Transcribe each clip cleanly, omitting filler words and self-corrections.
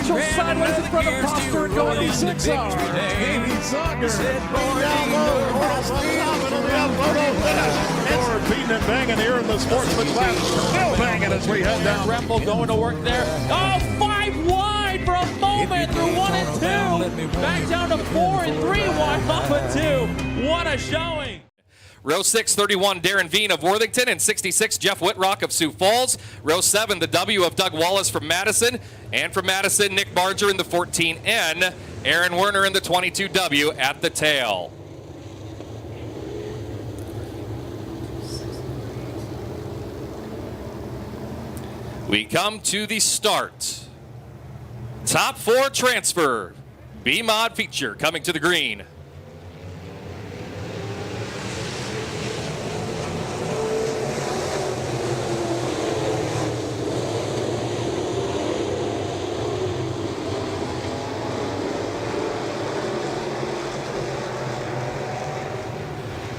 Mitchell sideways in front of Foster and going to 6 hour. Amy Zucker. Down low. We're beating and banging here in the sportsman class. Still banging as we head down. Rempel going to work there. Oh, 5 wide for a moment through 1 and 2. Back down to 4 and 3 wide off of 2. What a showing. Row 6, 31, Darren Veen of Worthington, and 66, Jeff Whitrock of Sioux Falls. Row 7, the W of Doug Wallace from Madison, and from Madison, Nick Barger in the 14N, Aaron Werner in the 22W at the tail. We come to the start. Top 4 transfer, B-Mod feature coming to the green.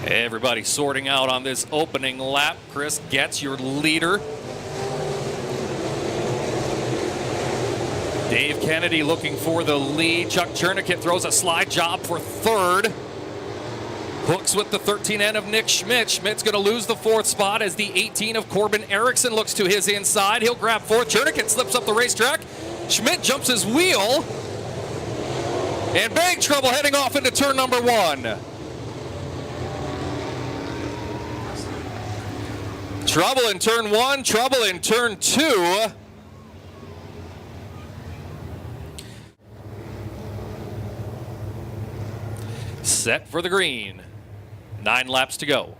Everybody sorting out on this opening lap. Chris Getz, your leader. Dave Kennedy looking for the lead. Chuck Cherniket throws a slide job for third. Hooks with the 13N of Nick Schmidt. Schmidt's going to lose the 4th spot as the 18 of Corbin Erickson looks to his inside. He'll grab 4th. Cherniket slips up the racetrack. Schmidt jumps his wheel. And big trouble heading off into turn number 1. Trouble in turn 1, trouble in turn 2. Set for the green. 9 laps to go.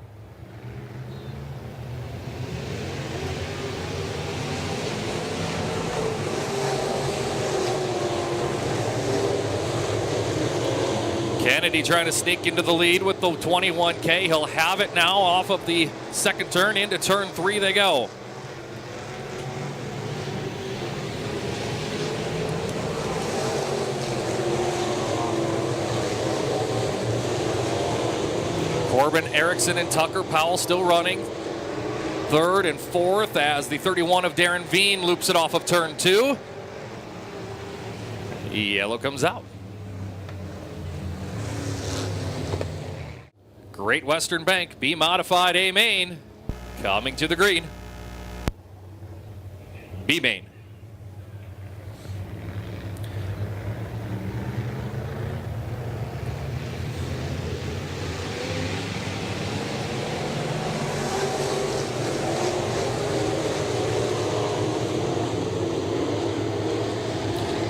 Kennedy trying to sneak into the lead with the 21K. He'll have it now off of the 2nd turn. Into turn 3 they go. Corbin Erickson and Tucker Powell still running. 3rd and 4th as the 31 of Darren Veen loops it off of turn 2. Yellow comes out. Great Western Bank, B-Modified A-Main, coming to the green. B-Main.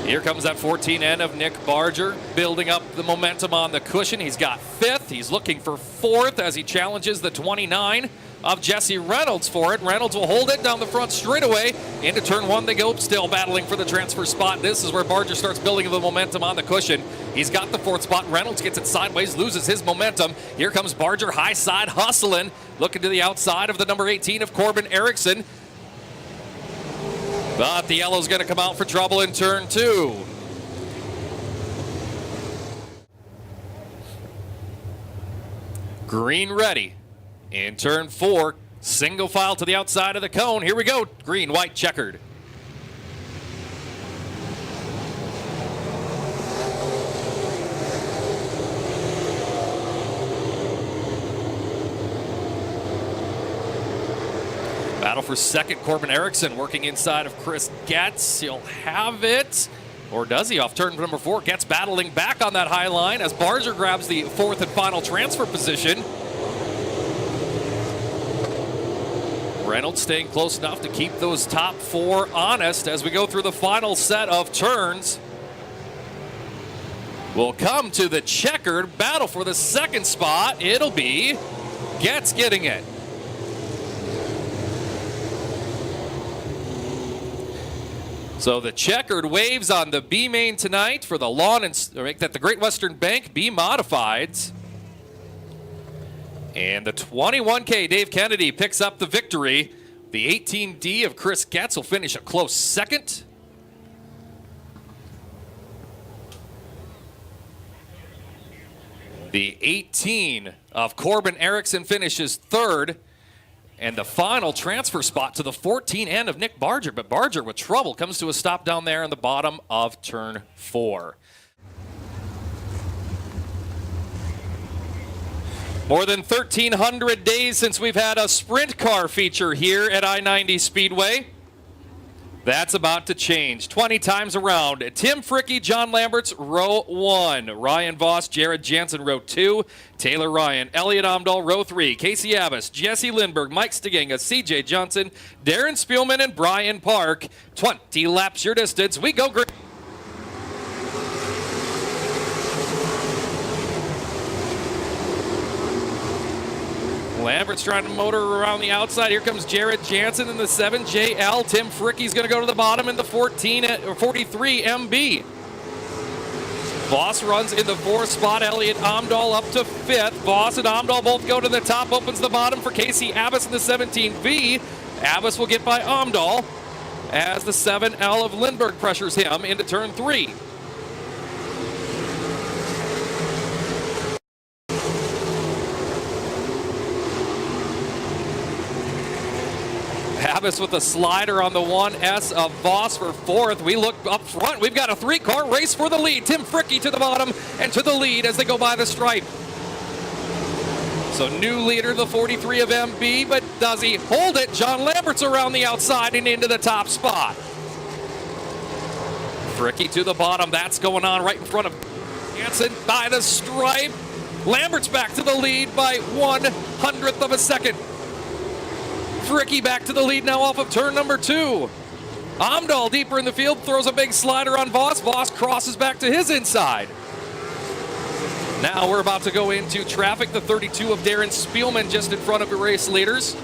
Here comes that 14N of Nick Barger, building up the momentum on the cushion. He's got 5th. He's looking for 4th as he challenges the 29 of Jesse Reynolds for it. Reynolds will hold it down the front straightaway. Into turn 1 they go, still battling for the transfer spot. This is where Barger starts building the momentum on the cushion. He's got the 4th spot. Reynolds gets it sideways, loses his momentum. Here comes Barger, high side hustling, looking to the outside of the number 18 of Corbin Erickson. But the yellow's going to come out for trouble in turn 2. Green ready. In turn 4, single file to the outside of the cone. Here we go. Green, white, checkered. Battle for 2nd, Corbin Erickson working inside of Chris Getz. He'll have it. Or does he? Off turn number 4. Getz battling back on that high line as Barger grabs the 4th and final transfer position. Reynolds staying close enough to keep those top 4 honest as we go through the final set of turns. We'll come to the checkered battle for the 2nd spot. It'll be Getz getting it. So the checkered waves on the B-Main tonight for the lawn and make that the Great Western Bank B-Modifieds. And the 21K Dave Kennedy picks up the victory. The 18D of Chris Getz will finish a close 2nd. The 18 of Corbin Erickson finishes 3rd. And the final transfer spot to the 14N of Nick Barger. But Barger, with trouble, comes to a stop down there in the bottom of turn 4. More than 1,300 days since we've had a sprint car feature here at I-90 Speedway. That's about to change. 20 times around. Tim Fricke, John Lamberts, row 1. Ryan Voss, Jared Jansen, row 2. Taylor Ryan, Elliot Omdahl, row 3. Casey Abbas, Jesse Lindberg, Mike Steginga, CJ Johnson, Darren Spielman, and Brian Park. 20 laps your distance. We go green. Lambert's trying to motor around the outside. Here comes Jared Jansen in the 7JL. Tim Fricke's going to go to the bottom in the 43 MB. Voss runs in the 4th spot. Elliot Omdahl up to 5th. Voss and Omdahl both go to the top. Opens the bottom for Casey Abbas in the 17V. Abbas will get by Omdahl as the 7L of Lindberg pressures him into turn 3. Abbas with a slider on the 1S of Voss for 4th. We look up front. We've got a 3-car race for the lead. Tim Fricke to the bottom and to the lead as they go by the stripe. So new leader, the 43 of MB, but does he hold it? John Lambert's around the outside and into the top spot. Fricke to the bottom. That's going on right in front of Jansen by the stripe. Lambert's back to the lead by 1/100th of a second. Fricke back to the lead now off of turn number 2. Omdahl deeper in the field, throws a big slider on Voss. Voss crosses back to his inside. Now we're about to go into traffic. The 32 of Darren Spielman just in front of the race leaders.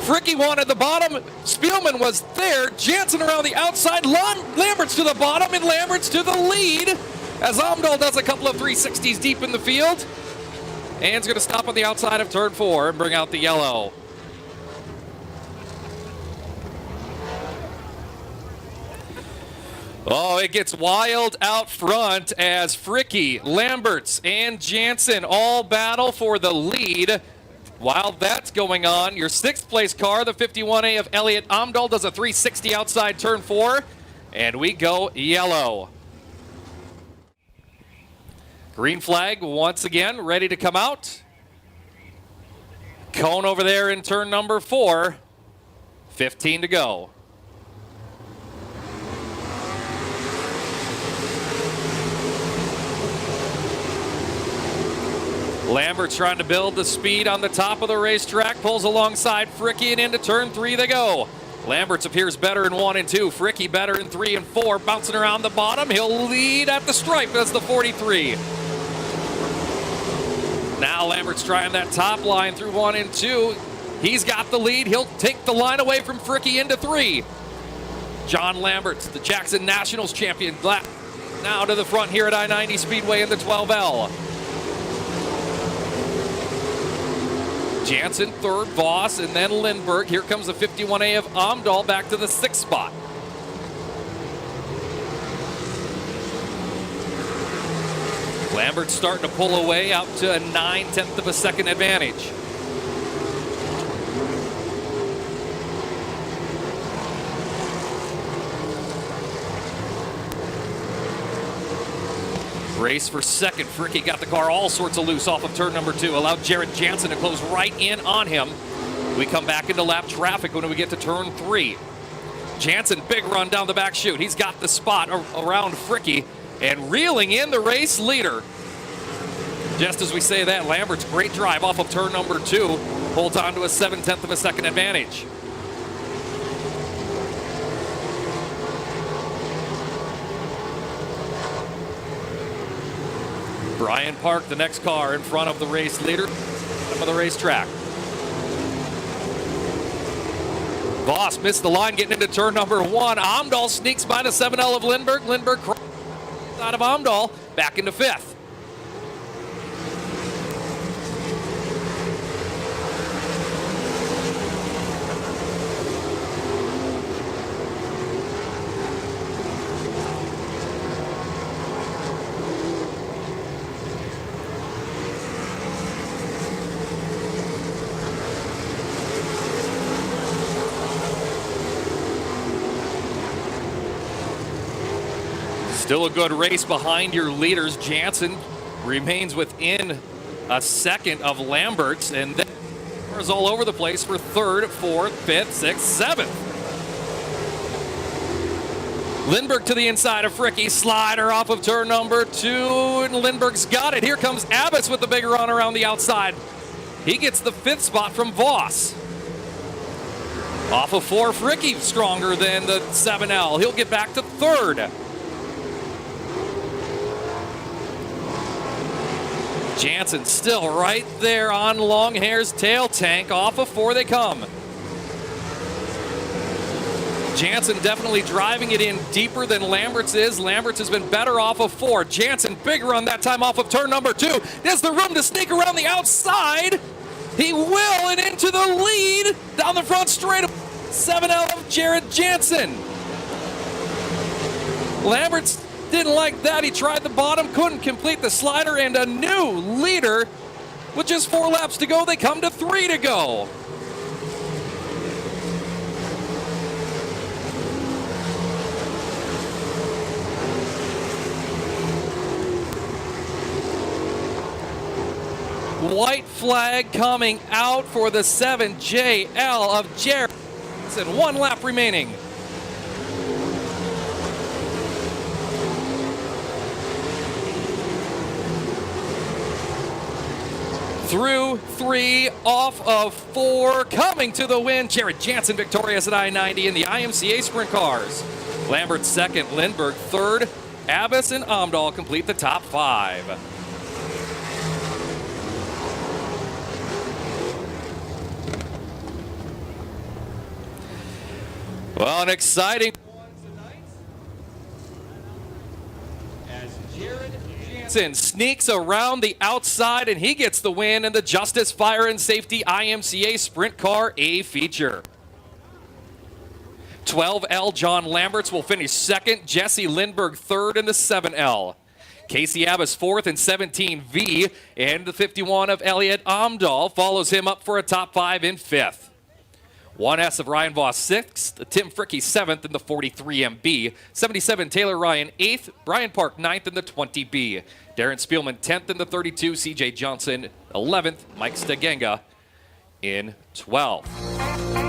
Fricke wanted the bottom. Spielman was there. Jansen around the outside. Lambert's to the bottom and Lambert's to the lead as Omdahl does a couple of 360s deep in the field. And is going to stop on the outside of turn 4 and bring out the yellow. Oh, it gets wild out front as Fricke, Lamberts, and Jansen all battle for the lead. While that's going on, your 6th place car, the 51A of Elliot Omdahl, does a 360 outside turn 4, and we go yellow. Green flag once again, ready to come out. Cone over there in turn number 4. 15 to go. Lambert's trying to build the speed on the top of the racetrack, pulls alongside Fricke, and into turn 3 they go. Lambert's appears better in 1 and 2. Fricke better in 3 and 4. Bouncing around the bottom. He'll lead at the stripe as the 43. Now Lambert's trying that top line through 1 and 2. He's got the lead. He'll take the line away from Fricke into 3. John Lambert's, the Jackson Nationals champion, now to the front here at I-90 Speedway in the 12L. Jansen 3rd, Voss, and then Lindberg. Here comes the 51A of Omdahl back to the 6th spot. Lambert's starting to pull away out to a 9/10 of a second advantage. Race for 2nd. Fricke got the car all sorts of loose off of turn number 2. Allowed Jared Jansen to close right in on him. We come back into lap traffic when we get to turn 3. Jansen, big run down the back chute. He's got the spot around Fricke and reeling in the race leader. Just as we say that, Lambert's great drive off of turn number 2 holds on to a 7/10 of a second advantage. Brian Park, the next car in front of the race leader of the racetrack. Voss missed the line getting into turn number 1. Omdahl sneaks by the 7L of Lindberg. Lindberg out of Omdahl back into 5th. Still a good race behind your leaders. Jansen remains within a second of Lambert's, and then is all over the place for third, fourth, fifth, sixth, seventh. Lindbergh to the inside of Fricke. Slider off of turn number 2, and Lindbergh's got it. Here comes Abbas with the big run around the outside. He gets the 5th spot from Voss. Off of 4, Fricke stronger than the 7L. He'll get back to 3rd. Jansen still right there on Longhair's tail tank. Off of 4 they come. Jansen definitely driving it in deeper than Lambert's is. Lambert's has been better off of 4. Jansen, big run that time off of turn number 2. There's the room to sneak around the outside. He will, and into the lead. Down the front straight, 7L of Jared Jansen. Lambert's didn't like that. He tried the bottom, couldn't complete the slider, and a new leader. With just 4 laps to go, they come to 3 to go. White flag coming out for the 7JL of Jared Jansen. 1 lap remaining. Through 3, off of 4, coming to the win. Jared Jansen victorious at I-90 in the IMCA Sprint Cars. Lambert 2nd, Lindbergh 3rd. Abbas and Amdahl complete the top 5. Well, an exciting one tonight as Jared Jansen sneaks around the outside and he gets the win in the Justice Fire and Safety IMCA Sprint Car A feature. 12L John Lamberts will finish 2nd, Jesse Lindbergh 3rd in the 7L. Casey Abbas 4th and 17V, and the 51 of Elliot Amdahl follows him up for a top 5 in 5th. 1S of Ryan Voss 6th, Tim Fricke 7th in the 43MB, 77 Taylor Ryan 8th, Brian Park 9th in the 20B, Darren Spielman 10th in the 32, CJ Johnson 11th, Mike Stegenga in 12th.